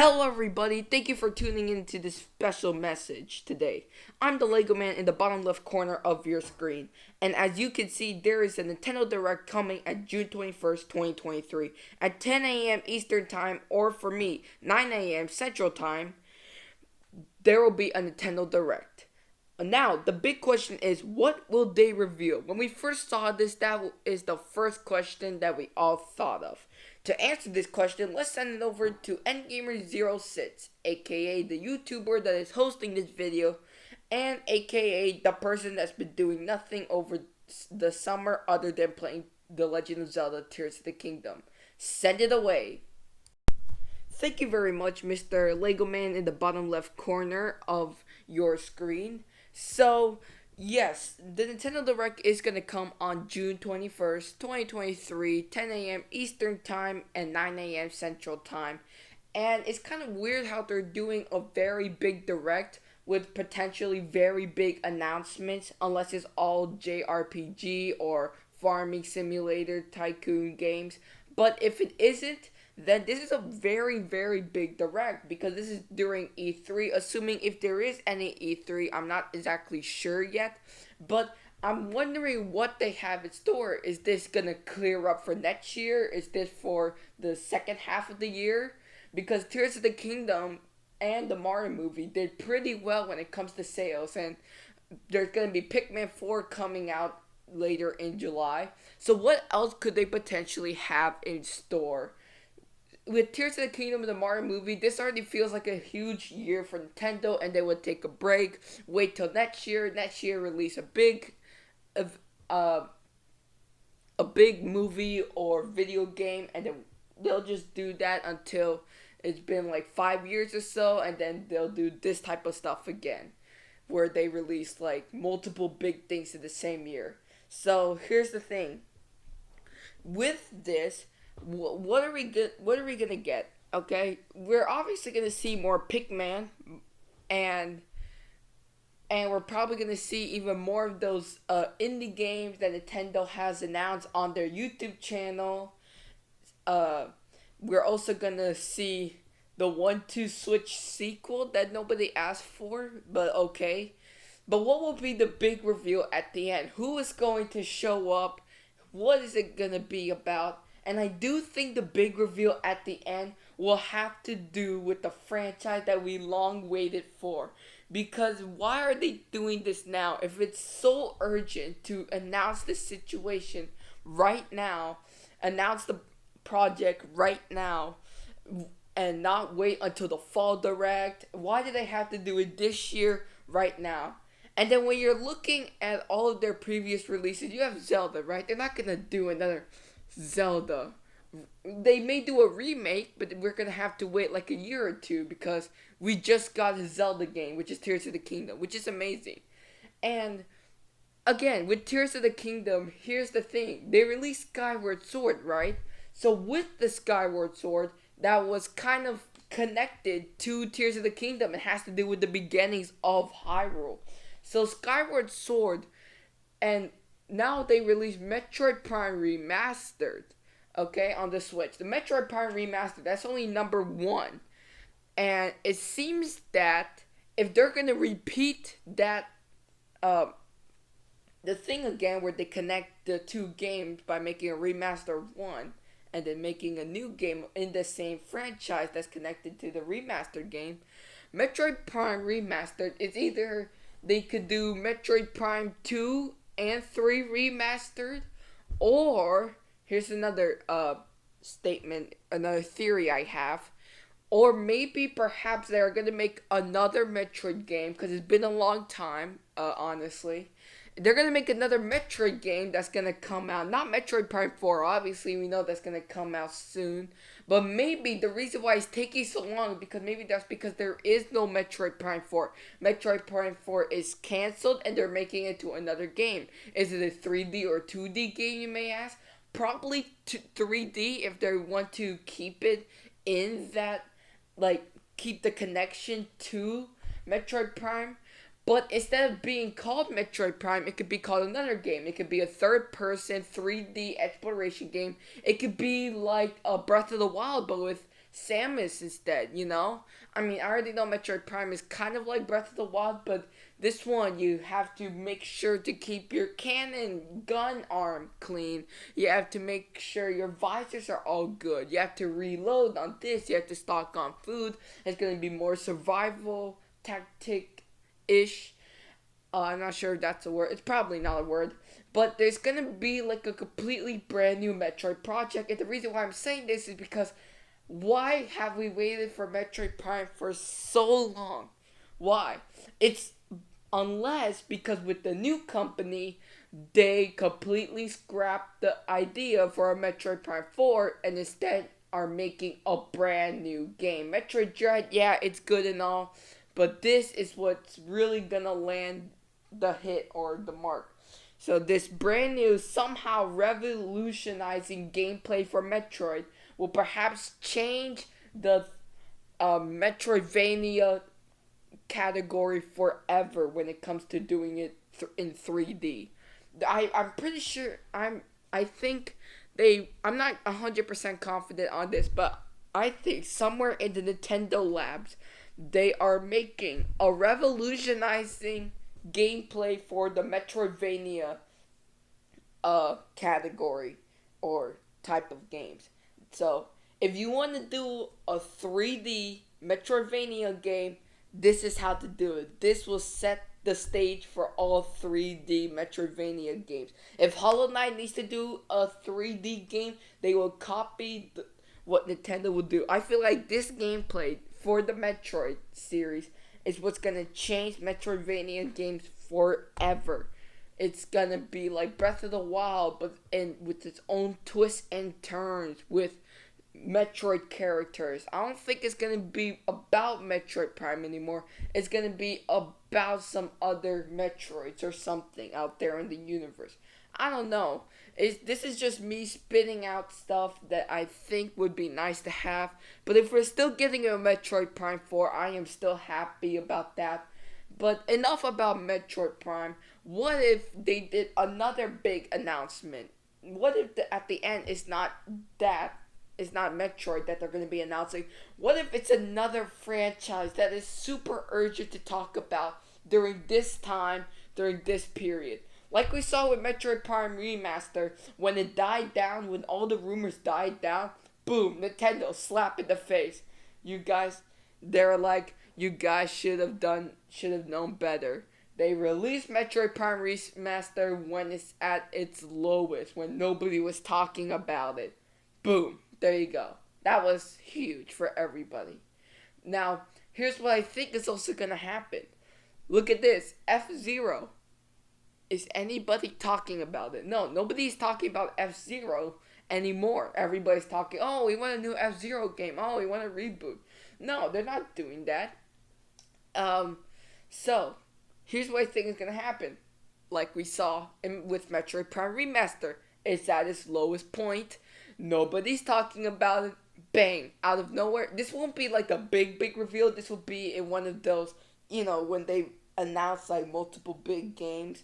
Hello everybody, thank you for tuning into this special message today. I'm the Lego Man in the bottom left corner of your screen, and as you can see, there is a Nintendo Direct coming at June 21st, 2023 at 10 a.m. Eastern Time, or for me, 9 a.m. Central Time. There will be a Nintendo Direct. Now, the big question is, what will they reveal? When we first saw this, that is the first question that we all thought of. To answer this question, let's send it over to Endgamer06, aka the YouTuber that is hosting this video, and aka the person that's been doing nothing over the summer other than playing The Legend of Zelda Tears of the Kingdom. Send it away. Thank you very much, Mr. Lego Man in the bottom left corner of your screen. So, yes, the Nintendo Direct is going to come on June 21st, 2023, 10 a.m. Eastern Time and 9 a.m. Central Time. And it's kind of weird how they're doing a very big Direct with potentially very big announcements, unless it's all JRPG or farming simulator tycoon games. But if it isn't, then this is a very, very big Direct, because this is during E3, assuming if there is any E3, I'm not exactly sure yet, but I'm wondering what they have in store. Is this gonna clear up for next year? Is this for the second half of the year? Because Tears of the Kingdom and the Mario movie did pretty well when it comes to sales, and there's gonna be Pikmin 4 coming out later in July. So what else could they potentially have in store? With Tears of the Kingdom and the Mario movie, this already feels like a huge year for Nintendo, and they would take a break, wait till next year. Next year, release a big movie or video game, and then they'll just do that until it's been like 5 years or so, and then they'll do this type of stuff again, where they release like multiple big things in the same year. So here's the thing. With this, what are we gonna get? Okay, we're obviously gonna see more Pikmin, and we're probably gonna see even more of those indie games that Nintendo has announced on their YouTube channel. We're also gonna see the 1-2 Switch sequel that nobody asked for, but okay. But what will be the big reveal at the end? Who is going to show up? What is it gonna be about? And I do think the big reveal at the end will have to do with the franchise that we long waited for. Because why are they doing this now? If it's so urgent to announce the situation right now, announce the project right now, and not wait until the fall Direct, why do they have to do it this year right now? And then when you're looking at all of their previous releases, you have Zelda, right? They're not going to do another Zelda. They may do a remake, but we're gonna have to wait like a year or two, because we just got a Zelda game, which is Tears of the Kingdom, which is amazing. And again, with Tears of the Kingdom, here's the thing. They released Skyward Sword, right? So with the Skyward Sword, that was kind of connected to Tears of the Kingdom. It has to do with the beginnings of Hyrule. So Skyward Sword, and now they released Metroid Prime Remastered, okay, on the Switch. The Metroid Prime Remastered, that's only number 1. And it seems that if they're going to repeat that, the thing again where they connect the two games by making a remaster of one, and then making a new game in the same franchise that's connected to the remastered game, Metroid Prime Remastered is either they could do Metroid Prime 2 and 3 remastered, or here's another statement, another theory I have, or maybe perhaps they're going to make another Metroid game, because it's been a long time, honestly. They're going to make another Metroid game that's going to come out, not Metroid Prime 4, obviously we know that's going to come out soon, but maybe the reason why it's taking so long, because maybe that's because there is no Metroid Prime 4. Metroid Prime 4 is cancelled, and they're making it to another game. Is it a 3D or 2D game, you may ask? Probably 3D, if they want to keep it in that, like, keep the connection to Metroid Prime. But instead of being called Metroid Prime, it could be called another game. It could be a third-person 3D exploration game. It could be like a Breath of the Wild, but with Samus instead, you know? I mean, I already know Metroid Prime is kind of like Breath of the Wild, but this one you have to make sure to keep your cannon gun arm clean. You have to make sure your visors are all good. You have to reload on this. You have to stock on food. It's going to be more survival tactic ish. I'm not sure if that's a word. It's probably not a word. But there's gonna be like a completely brand new Metroid project. And the reason why I'm saying this is because why have we waited for Metroid Prime for so long? Why? It's unless because with the new company, they completely scrapped the idea for a Metroid Prime 4 and instead are making a brand new game. Metroid Dread, yeah, it's good and all, but this is what's really gonna land the hit or the mark. So this brand new, somehow revolutionizing gameplay for Metroid will perhaps change the Metroidvania category forever when it comes to doing it in 3D. I'm pretty sure I think I'm not 100% confident on this, but I think somewhere in the Nintendo labs they are making a revolutionizing gameplay for the Metroidvania category or type of games. So, if you want to do a 3D Metroidvania game, this is how to do it. This will set the stage for all 3D Metroidvania games. If Hollow Knight needs to do a 3D game, they will copy what Nintendo will do. I feel like this gameplay for the Metroid series is what's gonna change Metroidvania games forever. It's gonna be like Breath of the Wild, but with its own twists and turns with Metroid characters. I don't think it's gonna be about Metroid Prime anymore. It's gonna be about some other Metroids or something out there in the universe. I don't know. This is just me spitting out stuff that I think would be nice to have. But if we're still getting a Metroid Prime 4, I am still happy about that. But enough about Metroid Prime. What if they did another big announcement? What if at the end it's not Metroid that they're going to be announcing? What if it's another franchise that is super urgent to talk about during this time, during this period? Like we saw with Metroid Prime Remaster, when it died down, when all the rumors died down, boom, Nintendo slap in the face. They're like, you guys should have known better. They released Metroid Prime Remaster when it's at its lowest, when nobody was talking about it. Boom, there you go. That was huge for everybody. Now, here's what I think is also gonna happen. Look at this, F-Zero. Is anybody talking about it? No, nobody's talking about F-Zero anymore. Everybody's talking, oh, we want a new F-Zero game. Oh, we want a reboot. No, they're not doing that. So, here's what I think is going to happen. Like we saw with Metroid Prime Remaster. It's at its lowest point. Nobody's talking about it. Bang, out of nowhere. This won't be like a big reveal. This will be in one of those, when they announce like multiple big games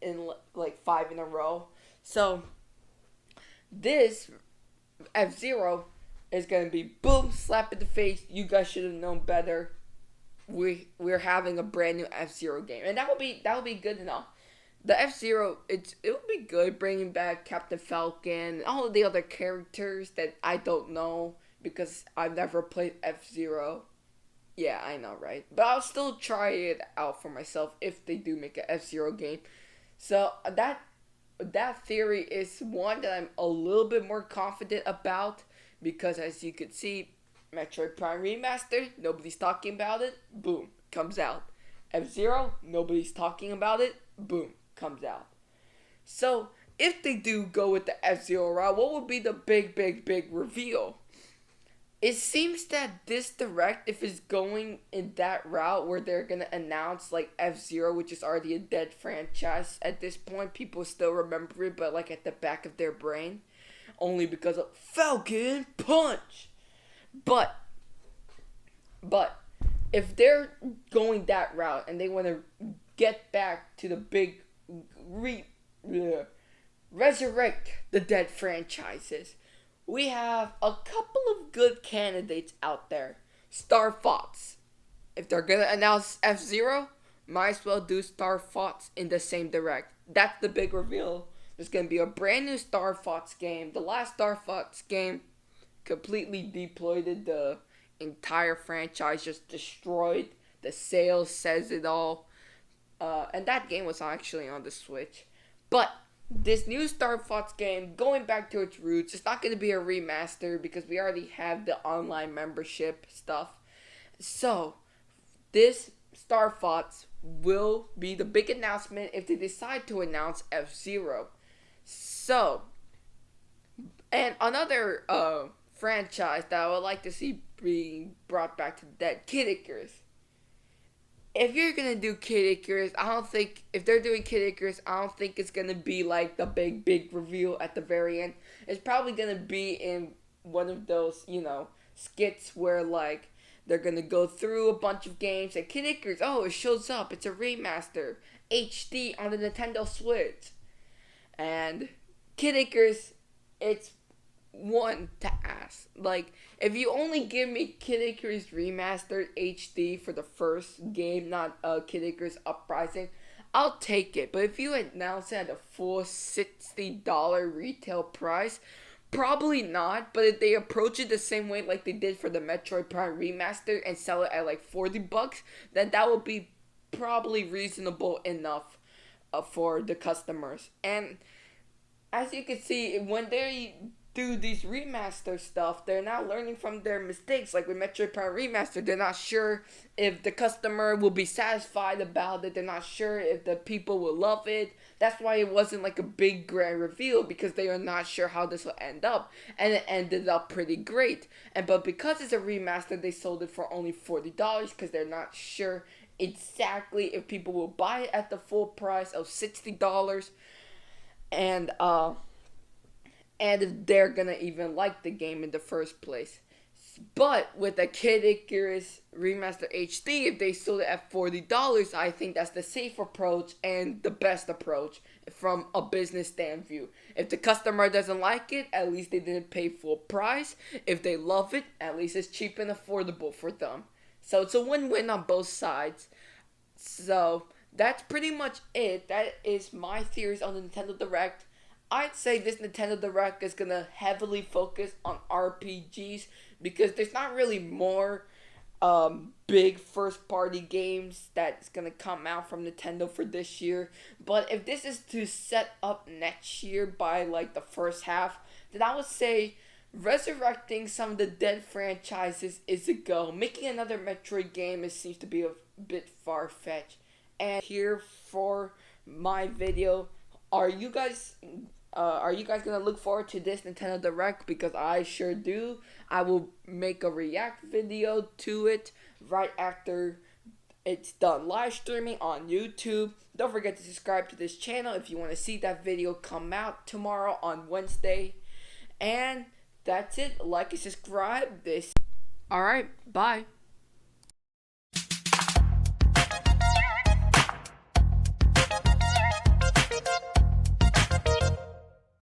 in like 5 in a row. So this F-Zero is gonna be boom, slap in the face. You guys should have known better. We're having a brand new F-Zero game, and that will be good enough. The F-Zero, it will be good bringing back Captain Falcon and all of the other characters that I don't know because I've never played F-Zero. Yeah, I know, right? But I'll still try it out for myself if they do make an F-Zero game. So that theory is one that I'm a little bit more confident about because as you can see, Metroid Prime Remastered, nobody's talking about it, boom, comes out. F-Zero, nobody's talking about it, boom, comes out. So, if they do go with the F-Zero route, what would be the big reveal? It seems that this direct, if it's going in that route where they're going to announce like F-Zero, which is already a dead franchise at this point, people still remember it, but like at the back of their brain, only because of Falcon Punch. But if they're going that route and they want to get back to the big resurrect the dead franchises, we have a couple of good candidates out there. Star Fox. If they're gonna announce F-Zero, might as well do Star Fox in the same direct. That's the big reveal. There's gonna be a brand new Star Fox game. The last Star Fox game completely deployed the entire franchise, just destroyed. The sales says it all. And that game was actually on the Switch. But this new Star Fox game, going back to its roots, it's not going to be a remaster because we already have the online membership stuff. So, this Star Fox will be the big announcement if they decide to announce F-Zero. So, and another franchise that I would like to see being brought back to the dead, Kid Icarus. If you're gonna do Kid Icarus, I don't think, if they're doing Kid Icarus, I don't think it's gonna be like the big reveal at the very end. It's probably gonna be in one of those, skits where like they're gonna go through a bunch of games and Kid Icarus, oh, it shows up, it's a remaster, HD on the Nintendo Switch. And Kid Icarus, it's one to ask. Like, if you only give me Kid Icarus Remastered HD for the first game, not Kid Icarus Uprising, I'll take it. But if you announce it at a full $60 retail price, probably not. But if they approach it the same way like they did for the Metroid Prime Remastered and sell it at like $40, then that would be probably reasonable enough for the customers. And as you can see, when they do these remaster stuff, they're not learning from their mistakes. Like with Metroid Prime Remastered, they're not sure if the customer will be satisfied about it. They're not sure if the people will love it. That's why it wasn't like a big grand reveal, because they are not sure how this will end up. And it ended up pretty great. But because it's a remaster, they sold it for only $40 because they're not sure exactly if people will buy it at the full price of $60. And if they're gonna even like the game in the first place. But with a Kid Icarus Remaster HD, if they sold it at $40, I think that's the safe approach and the best approach from a business stand view. If the customer doesn't like it, at least they didn't pay full price. If they love it, at least it's cheap and affordable for them. So it's a win-win on both sides. So that's pretty much it. That is my theories on the Nintendo Direct. I'd say this Nintendo Direct is going to heavily focus on RPGs because there's not really more big first-party games that's going to come out from Nintendo for this year. But if this is to set up next year by like the first half, then I would say resurrecting some of the dead franchises is a go. Making another Metroid game, it seems to be a bit far-fetched. And here for my video, are you guys gonna look forward to this Nintendo Direct? Because I sure do. I will make a react video to it right after it's done live streaming on YouTube. Don't forget to subscribe to this channel if you want to see that video come out tomorrow on Wednesday. And that's it. Like and subscribe. Alright, bye.